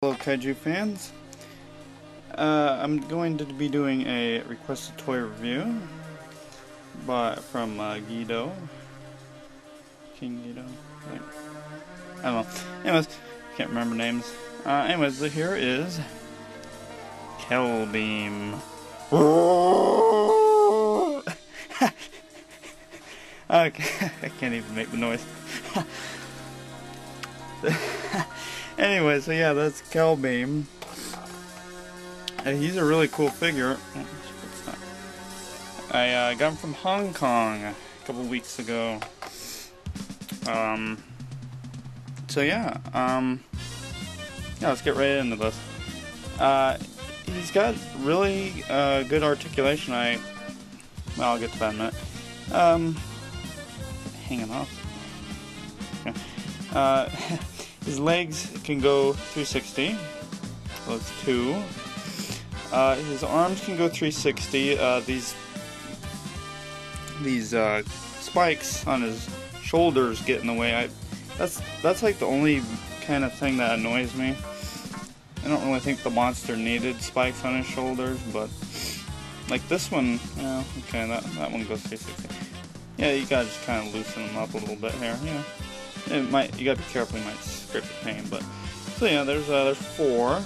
Hello Kaiju fans, I'm going to be doing a requested toy review from Guido, King Guido, I don't know, anyways, can't remember names. Anyways, here is Kelbeam. Okay, I can't even make the noise. Anyway, so yeah, that's Kelbeam. He's a really cool figure. I got him from Hong Kong a couple weeks ago. So yeah, let's get right into this. He's got really good articulation. I'll get to that in a minute. Hanging off. Okay. His legs can go 360, so that's 2. His arms can go 360. These spikes on his shoulders get in the way. That's like the only kind of thing that annoys me. I don't really think the monster needed spikes on his shoulders, but like this one, yeah, okay, that one goes 360. Yeah, you gotta just kind of loosen them up a little bit here. Yeah. You gotta be careful, you might scrape the paint, but so yeah, there's 4.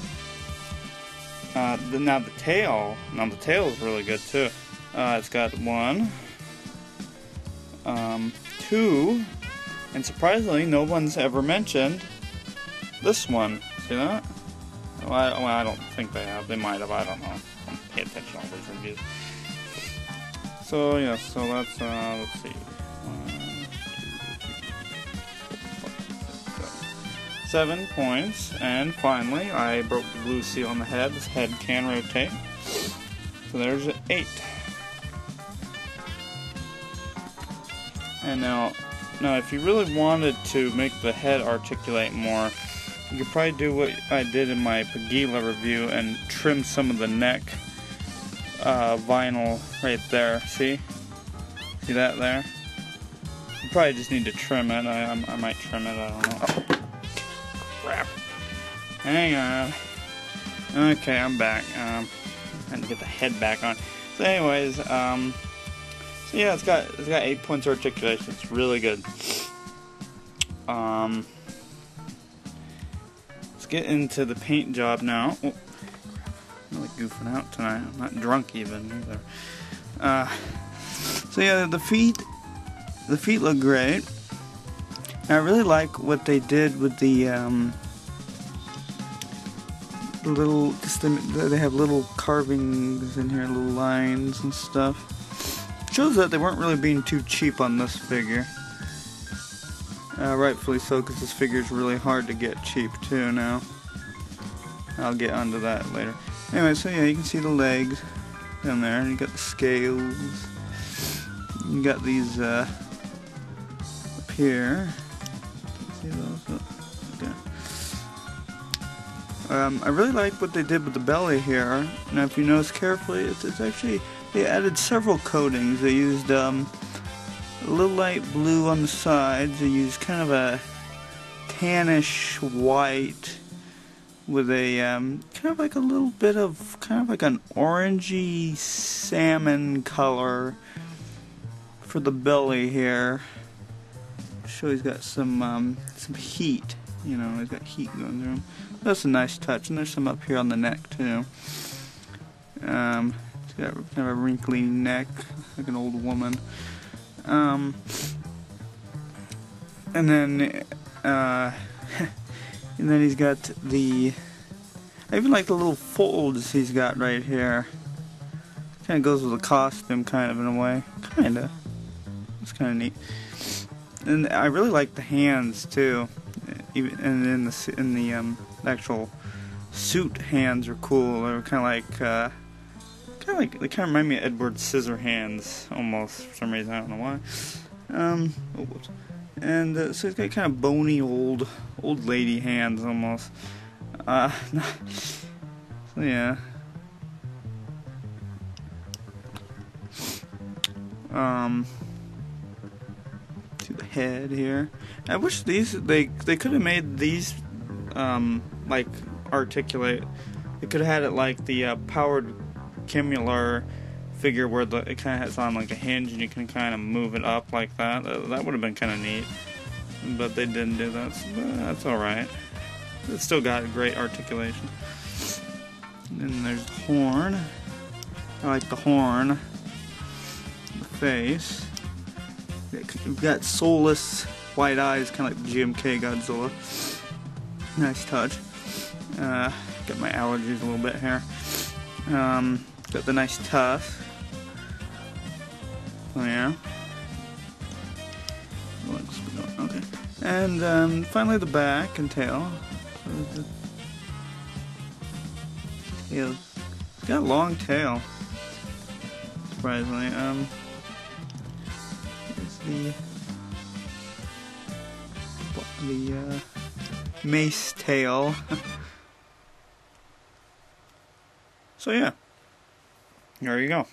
Now the tail is really good too. It's got 1, 2, and surprisingly, no one's ever mentioned this one. See that? Well, I don't think they have. They might have. I don't know. I don't pay attention to all these reviews. So yeah, so that's let's see. 7 points, and finally I broke the blue seal on the head. This head can rotate, so there's an 8. And now if you really wanted to make the head articulate more, you could probably do what I did in my Pagila review and trim some of the neck vinyl right there. See that there? You probably just need to trim it. I might trim it, I don't know. Crap. Hang on. Okay, I'm back. Trying to get the head back on. So anyways, so yeah, it's got 8 points articulation. It's really good. Let's get into the paint job now. Oh, I'm really goofing out tonight. I'm not drunk even either. So yeah, the feet look great. I really like what they did with the they have little carvings in here, little lines and stuff. Shows that they weren't really being too cheap on this figure. Rightfully so, because this figure is really hard to get cheap too now. I'll get onto that later. Anyway, so yeah, you can see the legs down there, and you got the scales. You got these up here. See those? Okay. I really like what they did with the belly here. Now, if you notice carefully, it's actually, they added several coatings. They used a little light blue on the sides. They used kind of a tannish white with a kind of like a little bit of kind of like an orangey salmon color for the belly here. So he's got some heat, you know, he's got heat going through him. That's a nice touch, and there's some up here on the neck too. He's got kind of a wrinkly neck, like an old woman. And then he's got I even like the little folds he's got right here. Kind of goes with the costume, kind of, in a way. Kinda. It's kind of neat. And I really like the hands too. Even in the actual suit, hands are cool. They're kind of like they kind of remind me of Edward Scissorhands almost, for some reason. I don't know why. And so he's got kind of bony old lady hands almost. So yeah. To the head here. I wish they could have made these like articulate. It could have had it like the powered Kimular figure where it kind of has on like a hinge and you can kind of move it up like that. That would have been kind of neat. But they didn't do that, so that's alright. It's still got great articulation. And then there's the horn. I like the horn. The face. We've got soulless white eyes, kind of like GMK Godzilla. Nice touch. Got my allergies a little bit here. Got the nice tusk. Oh yeah. Okay. And finally the back and tail. It's got a long tail. Surprisingly. Here's the mace tail. So yeah. There you go.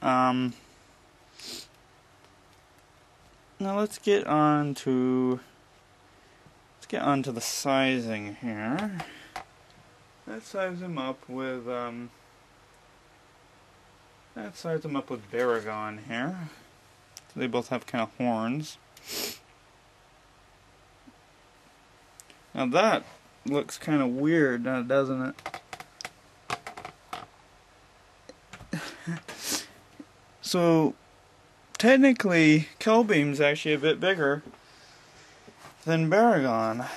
Now let's get on to the sizing here. Let's size him up with Baragon here. So they both have kind of horns. Now that looks kind of weird, doesn't it? So technically, Kelbeam's actually a bit bigger than Baragon.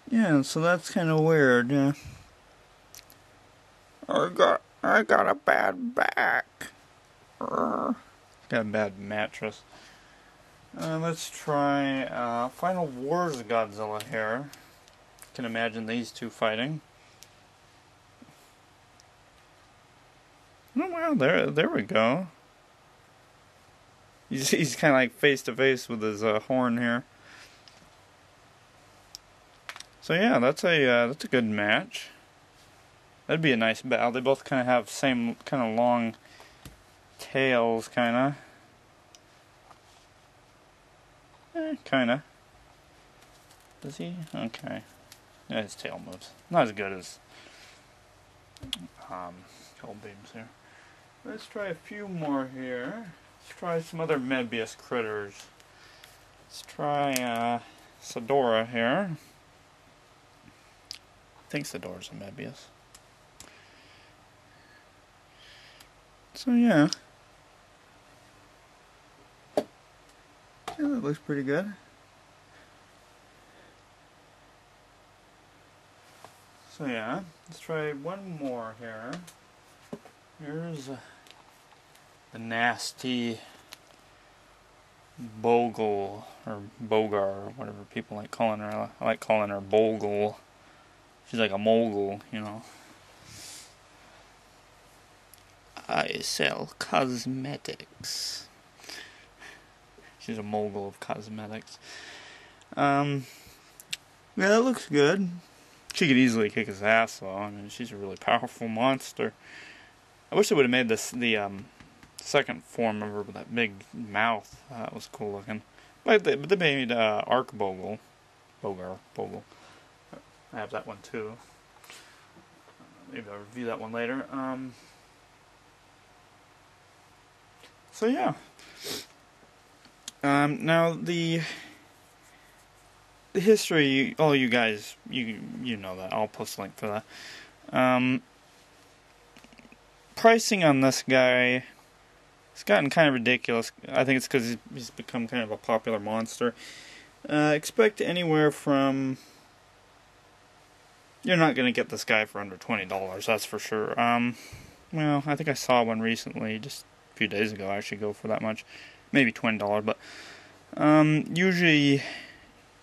Yeah, so that's kind of weird. Yeah. I got a bad back. Got a bad mattress. Let's try Final Wars Godzilla here. Can imagine these two fighting. Oh wow, there we go. He's kind of like face to face with his horn here. So yeah, that's a good match. That'd be a nice battle. They both kind of have same kind of long tails, kind of. Kind of. Does he? Okay. Yeah, his tail moves. Not as good as Kelbeam's here. Let's try a few more here. Let's try some other Mebius critters. Let's try Sedora here. I think Sedora's a Mebius. So yeah. Yeah, that looks pretty good. So yeah, let's try one more here. Here's the nasty Bogle, or Bogar, or whatever people like calling her. I like calling her Bogle. She's like a mogul, you know. I sell cosmetics. She's a mogul of cosmetics. Yeah, that looks good. She could easily kick his ass, though. I mean, she's a really powerful monster. I wish they would have made this the second form of her with that big mouth. That was cool looking. But they made Arc Bogle. Bogle. I have that one too. Maybe I'll review that one later. So yeah. Now the history, all you guys, you know that. I'll post a link for that. Pricing on this guy, it's gotten kind of ridiculous. I think it's because he's become kind of a popular monster. Expect anywhere from... You're not going to get this guy for under $20, that's for sure. Well, I think I saw one recently, just a few days ago, actually go for that much. Maybe $20, but usually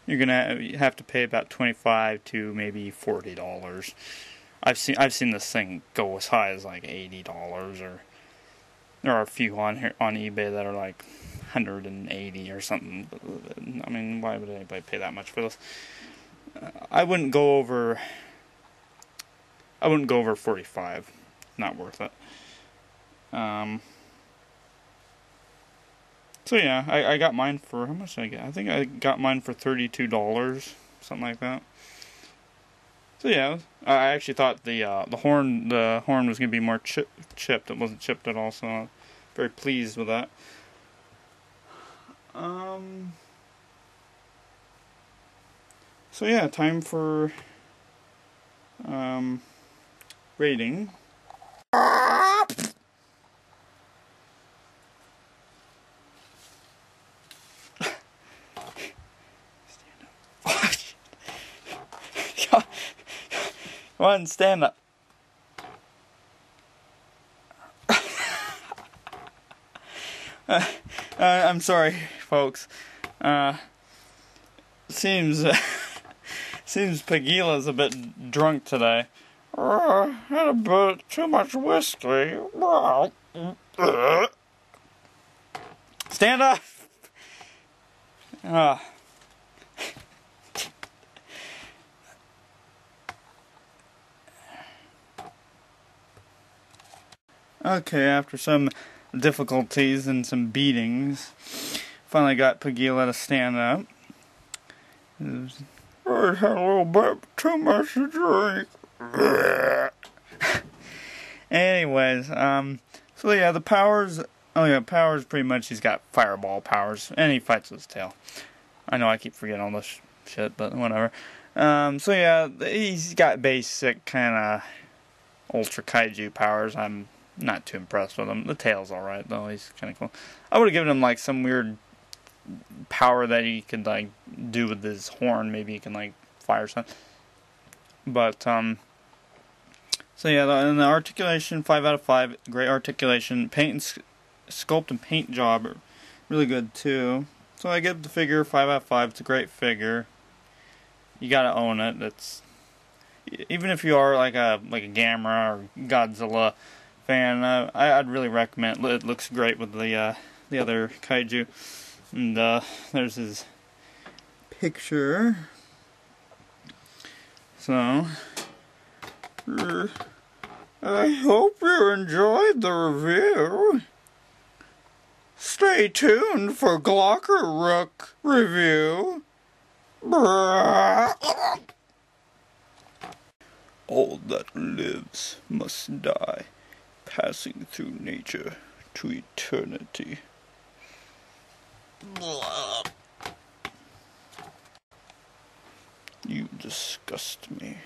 you're going to have to pay about $25 to maybe $40. I've seen this thing go as high as like $80, or there are a few on eBay that are like $180 or something. I mean, why would anybody pay that much for this? I wouldn't go over 45. Not worth it. So yeah, I got mine for, how much did I get? I think I got mine for $32, something like that. So yeah, I actually thought the horn was gonna be more chipped. It wasn't chipped at all, so I'm very pleased with that. So yeah, time for rating. Come on, stand up. I'm sorry, folks. Seems Pagila's a bit drunk today. Had a bit too much whiskey. Stand up. Okay, after some difficulties and some beatings, finally got Pagila to stand up. I had a little bit too much to drink. Anyways, so yeah, the powers. Oh yeah, powers. Pretty much, he's got fireball powers, and he fights with his tail. I know I keep forgetting all this shit, but whatever. So yeah, he's got basic kind of Ultra Kaiju powers. I'm not too impressed with him. The tail's alright though. He's kind of cool. I would have given him like some weird power that he could like do with his horn. Maybe he can like fire something. But so yeah, and the articulation, 5 out of 5. Great articulation. Paint and sculpt and paint job are really good too. So I give the figure 5 out of 5. It's a great figure. You gotta own it. It's even if you are like a Gamera or Godzilla fan, I'd really recommend it. It looks great with the other kaiju. And there's his picture. So I hope you enjoyed the review. Stay tuned for Glockerrook review. All that lives must die, passing through nature to eternity. You disgust me.